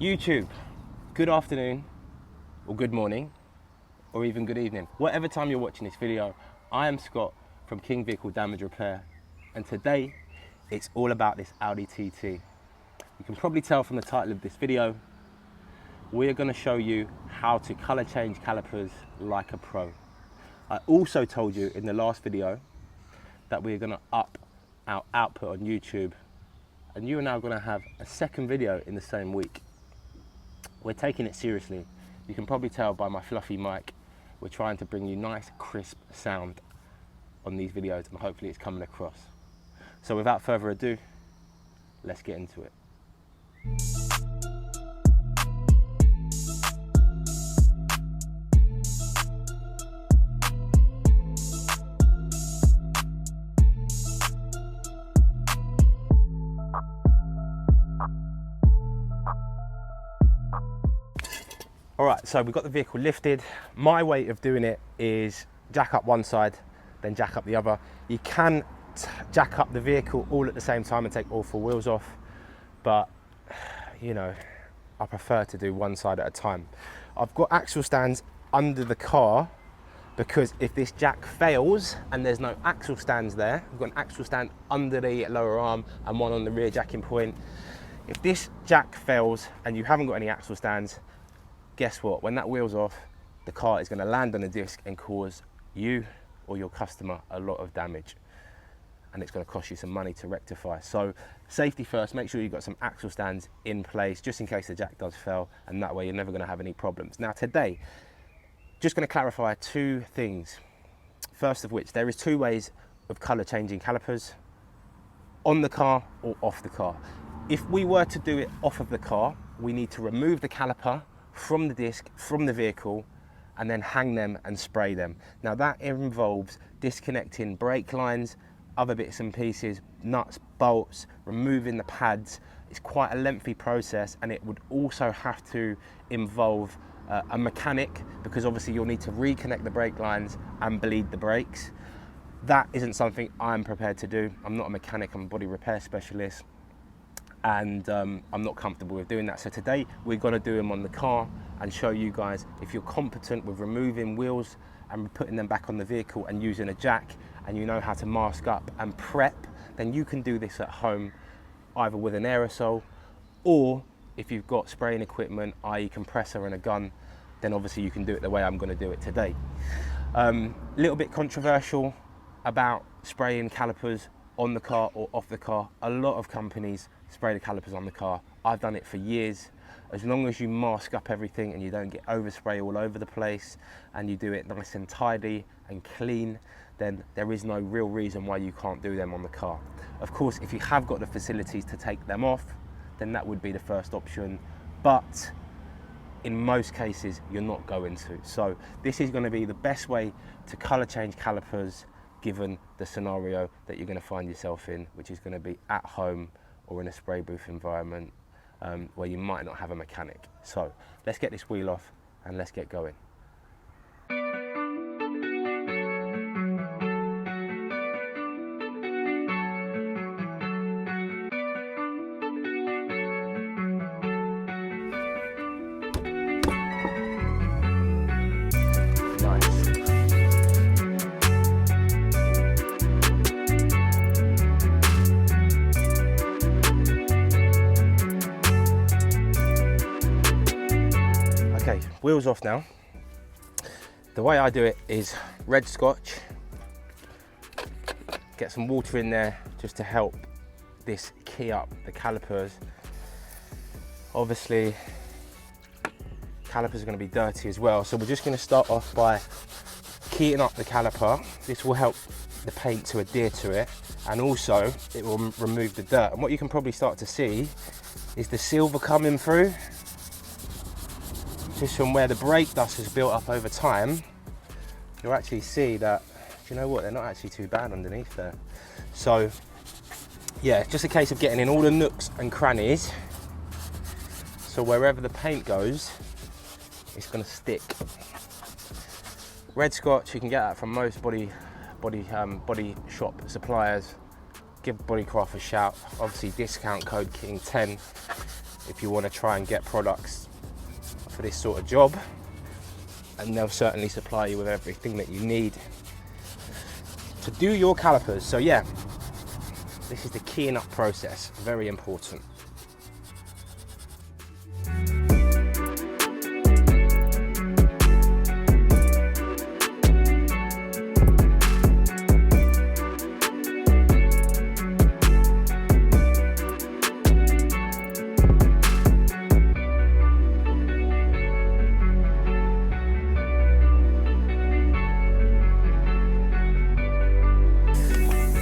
YouTube, good afternoon, or good morning, or even good evening. Whatever time you're watching this video, I am Scott from King Vehicle Damage Repair, and today it's all about this Audi TT. You can probably tell from the title of this video, we're going to show you how to color change calipers like a pro. I also told you in the last video that we're going to up our output on YouTube, and you are now going to have a second video in the same week. We're taking it seriously. You can probably tell by my fluffy mic, we're trying to bring you nice, crisp sound on these videos, and hopefully it's coming across. So without further ado, let's get into it. All right, so we've got the vehicle lifted. My way of doing it is jack up one side, then jack up the other. You can jack up the vehicle all at the same time and take all four wheels off, but you know, I prefer to do one side at a time. I've got axle stands under the car because if this jack fails and there's no axle stands there, I've got an axle stand under the lower arm and one on the rear jacking point. If this jack fails and you haven't got any axle stands, guess what? When that wheel's off, the car is going to land on the disc and cause you or your customer a lot of damage, and it's going to cost you some money to rectify. So safety first, make sure you've got some axle stands in place just in case the jack does fail, and that way you're never going to have any problems. Now today, just going to clarify two things. First of which, there is two ways of color changing calipers: on the car or off the car. If we were to do it off of the car, we need to remove the caliper from the disc, from the vehicle, and then hang them and spray them. Now that involves disconnecting brake lines, other bits and pieces, nuts, bolts, removing the pads. It's quite a lengthy process, and it would also have to involve a mechanic, because obviously you'll need to reconnect the brake lines and bleed the brakes. That isn't something I'm prepared to do. I'm not a mechanic, I'm a body repair specialist, and I'm not comfortable with doing that. So today we're going to do them on the car and show you guys, if you're competent with removing wheels and putting them back on the vehicle and using a jack, and you know how to mask up and prep, then you can do this at home either with an aerosol, or if you've got spraying equipment, i.e. compressor and a gun, then obviously you can do it the way I'm going to do it today. Little bit controversial about spraying calipers on the car or off the car. A lot of companies spray the calipers on the car. I've done it for years. As long as you mask up everything and you don't get overspray all over the place, and you do it nice and tidy and clean, then there is no real reason why you can't do them on the car. Of course, if you have got the facilities to take them off, then that would be the first option, but in most cases you're not going to. So this is going to be the best way to color change calipers given the scenario that you're going to find yourself in, which is going to be at home or in a spray booth environment where you might not have a mechanic. So let's get this wheel off and let's get going. Okay, wheels off now. The way I do it is red scotch, get some water in there just to help this key up the calipers. Obviously, calipers are going to be dirty as well, so we're just going to start off by keying up the caliper. This will help the paint to adhere to it, and also it will remove the dirt. And what you can probably start to see is the silver coming through. Just from where the brake dust has built up over time, you'll actually see that, do you know what, they're not actually too bad underneath there. So yeah, it's just a case of getting in all the nooks and crannies, so wherever the paint goes, it's going to stick. Red scotch, you can get that from most body shop suppliers. Give Bodycraft a shout. Obviously discount code KING10 if you want to try and get products for this sort of job, and they'll certainly supply you with everything that you need to do your calipers. So yeah, this is the keying up process, very important.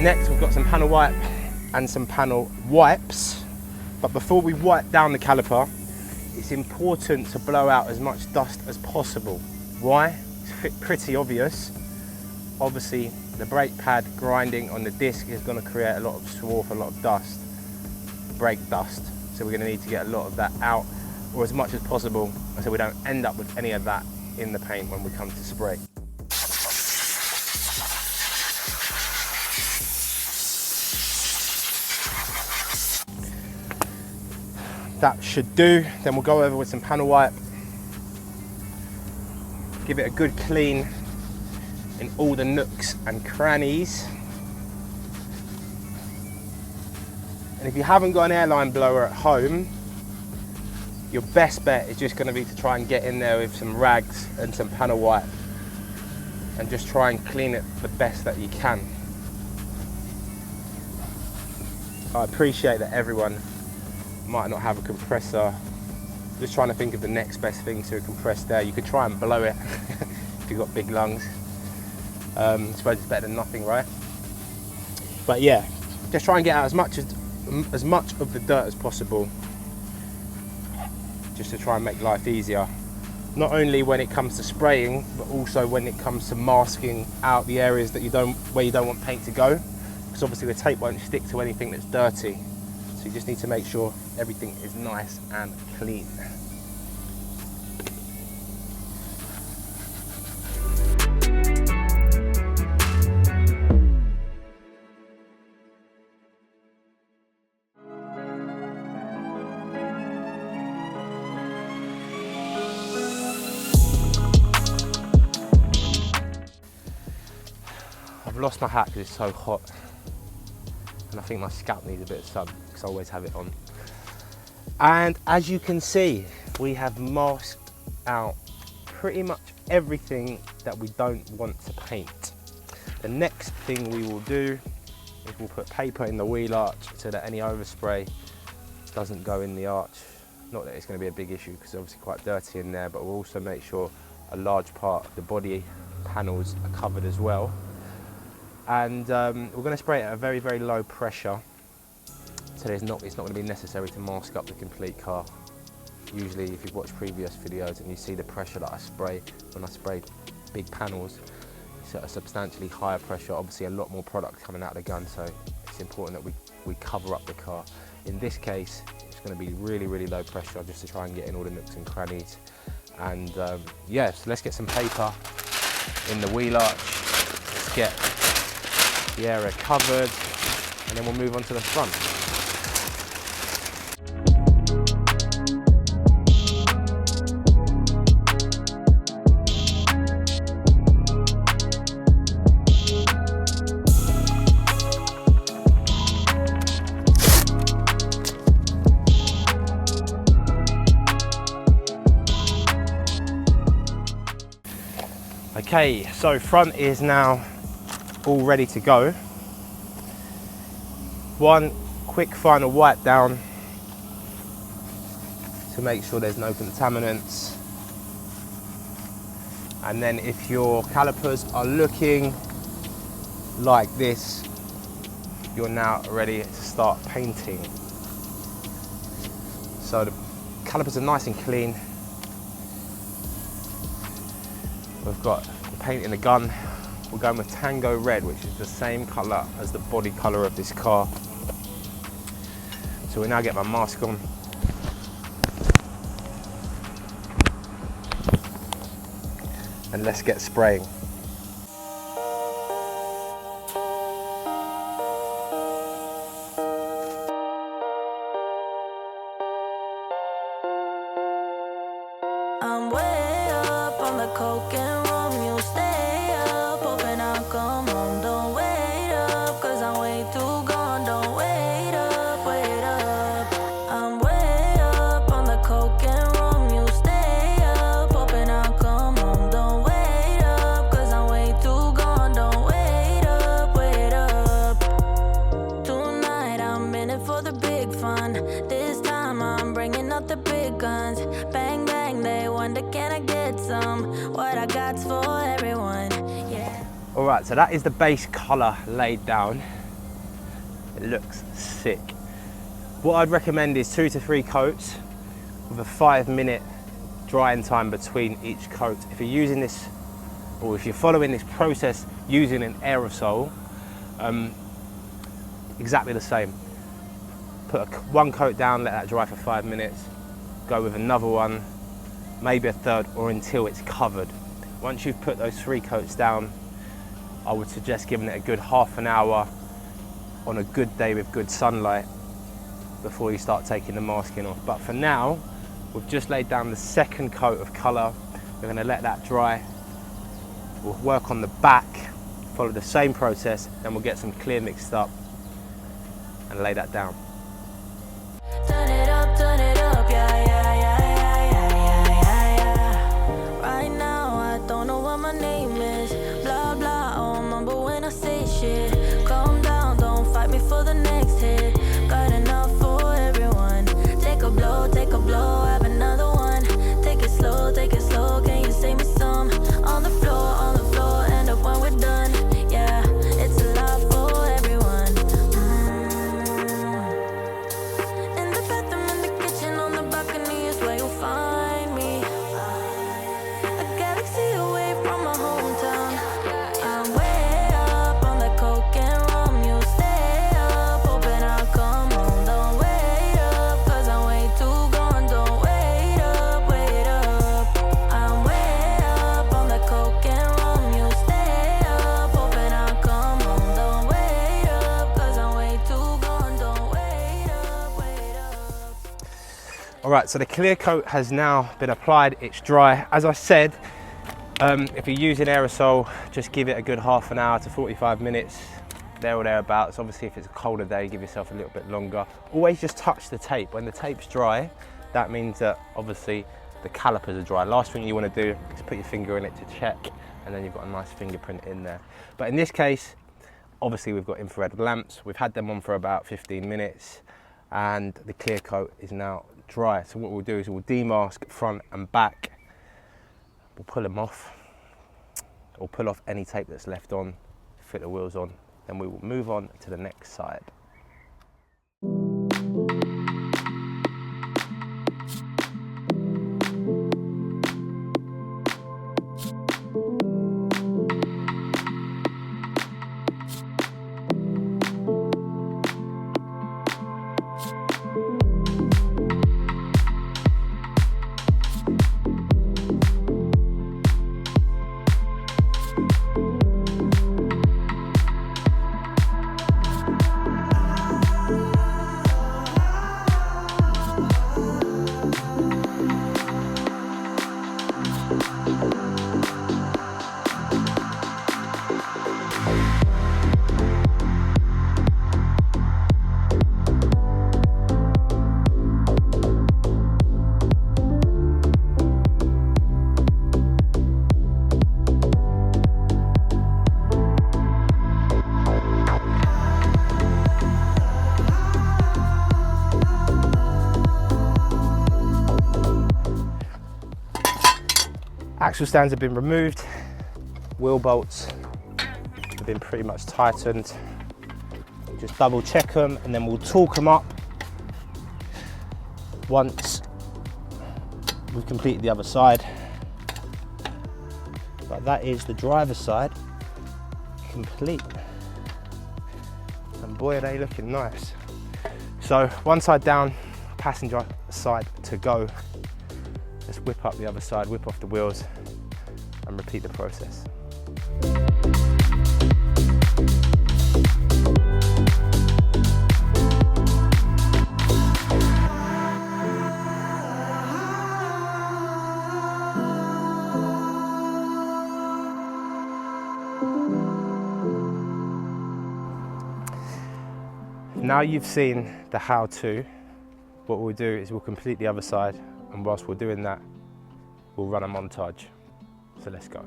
Next, we've got some panel wipe and some panel wipes. But before we wipe down the caliper, it's important to blow out as much dust as possible. Why? It's pretty obvious. Obviously, the brake pad grinding on the disc is going to create a lot of swarf, a lot of dust, brake dust. So we're going to need to get a lot of that out, or as much as possible, so we don't end up with any of that in the paint when we come to spray. That should do. Then we'll go over with some panel wipe, give it a good clean in all the nooks and crannies. And if you haven't got an airline blower at home, your best bet is just going to be to try and get in there with some rags and some panel wipe and just try and clean it the best that you can. I appreciate that everyone might not have a compressor. Just trying to think of the next best thing to a compressed air. You could try and blow it if you've got big lungs. I suppose it's better than nothing, right? But yeah, just try and get out as much of the dirt as possible, just to try and make life easier. Not only when it comes to spraying, but also when it comes to masking out the areas that where you don't want paint to go, because obviously the tape won't stick to anything that's dirty. So you just need to make sure everything is nice and clean. I've lost my hat because it's so hot, and I think my scalp needs a bit of sun because I always have it on. And as you can see, we have masked out pretty much everything that we don't want to paint. The next thing we will do is we'll put paper in the wheel arch so that any overspray doesn't go in the arch. Not that it's going to be a big issue because it's obviously quite dirty in there, but we'll also make sure a large part of the body panels are covered as well. And we're going to spray it at a very, very low pressure, so it's not going to be necessary to mask up the complete car. Usually if you've watched previous videos and you see the pressure that I spray when I spray big panels, it's at a substantially higher pressure, obviously a lot more product coming out of the gun, so it's important that we cover up the car. In this case, it's going to be really, really low pressure just to try and get in all the nooks and crannies. And yeah, so let's get some paper in the wheel arch, let's get the area covered, and then we'll move on to the front. Okay, so front is now all ready to go. One quick final wipe down to make sure there's no contaminants. And then if your calipers are looking like this, you're now ready to start painting. So the calipers are nice and clean. We've got the paint in the gun. We're going with Tango Red, which is the same colour as the body colour of this car. So we now get my mask on. And let's get spraying. Alright, so that is the base colour laid down. It looks sick. What I'd recommend is 2 to 3 coats with a 5-minute drying time between each coat. If you're using this, or if you're following this process using an aerosol, exactly the same. Put one coat down, let that dry for 5 minutes, go with another one, maybe a third, or until it's covered. Once you've put those 3 coats down, I would suggest giving it a good half an hour on a good day with good sunlight before you start taking the masking off. But for now, we've just laid down the 2nd coat of colour. We're going to let that dry. We'll work on the back, follow the same process, then we'll get some clear mixed up and lay that down. Turn it up, yeah, yeah, yeah, yeah, yeah. Right now, I don't know what my name is. Blah, blah, I don't remember when I say shit. Calm down, don't fight me for the next hit. Got enough for everyone. Take a blow, have another one. Take it slow, can you save me some? On the floor, end up when we're done. Yeah, it's a lot for everyone. In the bathroom, in the kitchen, on the balcony is where you'll find me. A galaxy away from my hometown. I'm way up on the coke and rum. You stay up, hoping I'll come home. Don't wait up, cause I'm way too gone. Don't wait up, wait up. I'm way up on the coke and rum. You stay up, hoping I'll come home. Don't wait up, cause I'm way too gone. Don't wait up, wait up. Alright, so the clear coat has now been applied, it's dry. As I said, if you're using aerosol, just give it a good half an hour to 45 minutes, there or thereabouts. Obviously, if it's a colder day, give yourself a little bit longer. Always just touch the tape. When the tape's dry, that means that obviously the calipers are dry. Last thing you want to do is put your finger in it to check, and then you've got a nice fingerprint in there. But in this case, obviously we've got infrared lamps. We've had them on for about 15 minutes, and the clear coat is now dry. So what we'll do is we'll demask front and back. We'll pull them off, or pull off any tape that's left on, fit the wheels on, then we will move on to the next side. Axle stands have been removed, wheel bolts have been pretty much tightened. We'll just double check them and then we'll torque them up once we've completed the other side. But that is the driver's side complete. And boy, are they looking nice. So one side down, passenger side to go. Let's whip up the other side, whip off the wheels and repeat the process. Now you've seen the how-to, what we'll do is we'll complete the other side, and whilst we're doing that, we'll run a montage. So let's go.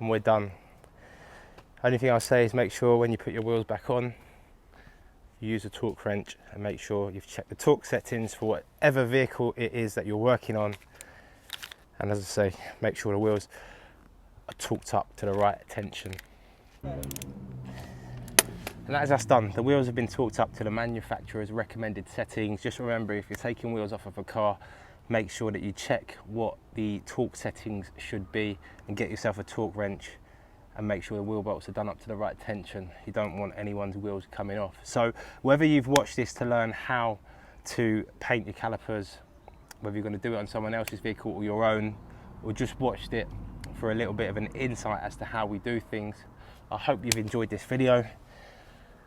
and we're done. Only thing I'll say is make sure when you put your wheels back on, you use a torque wrench and make sure you've checked the torque settings for whatever vehicle it is that you're working on. And as I say, make sure the wheels are torqued up to the right tension. And that is us done. The wheels have been torqued up to the manufacturer's recommended settings. Just remember, if you're taking wheels off of a car, make sure that you check what the torque settings should be and get yourself a torque wrench and make sure the wheel bolts are done up to the right tension. You don't want anyone's wheels coming off. So whether you've watched this to learn how to paint your calipers, whether you're going to do it on someone else's vehicle or your own, or just watched it for a little bit of an insight as to how we do things, I hope you've enjoyed this video.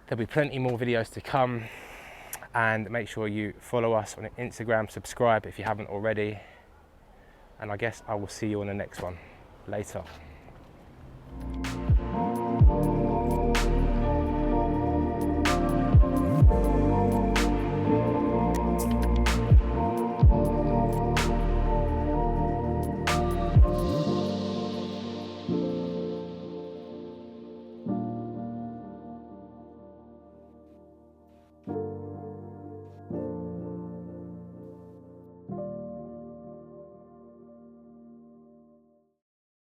There'll be plenty more videos to come, and make sure you follow us on Instagram, subscribe if you haven't already, and I guess I will see you on the next one. Later.